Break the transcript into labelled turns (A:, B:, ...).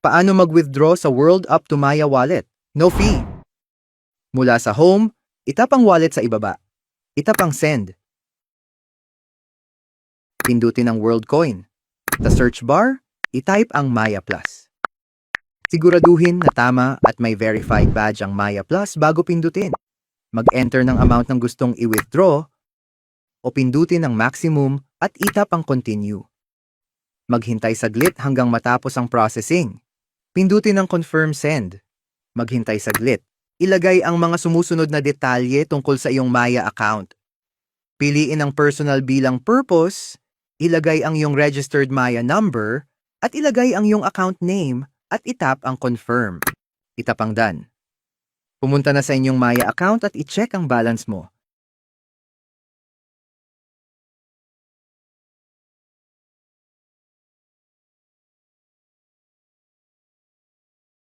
A: Paano mag-withdraw sa World Up to Maya wallet? No fee. Mula sa home, itap ang wallet sa ibaba. Itap ang send. Pindutin ang WorldCoin. Sa search bar, itype ang Maya Plus. Siguraduhin na tama at may verified badge ang Maya Plus bago pindutin. Mag-enter ng amount ng gustong i-withdraw o pindutin ang maximum at itap ang continue. Maghintay saglit hanggang matapos ang processing. Pindutin ang confirm send. Maghintay saglit. Ilagay ang mga sumusunod na detalye tungkol sa iyong Maya account. Piliin ang personal bilang purpose, ilagay ang iyong registered Maya number, at ilagay ang iyong account name at itap ang confirm. Itap ang done. Pumunta na sa inyong Maya account at i-check ang balance mo.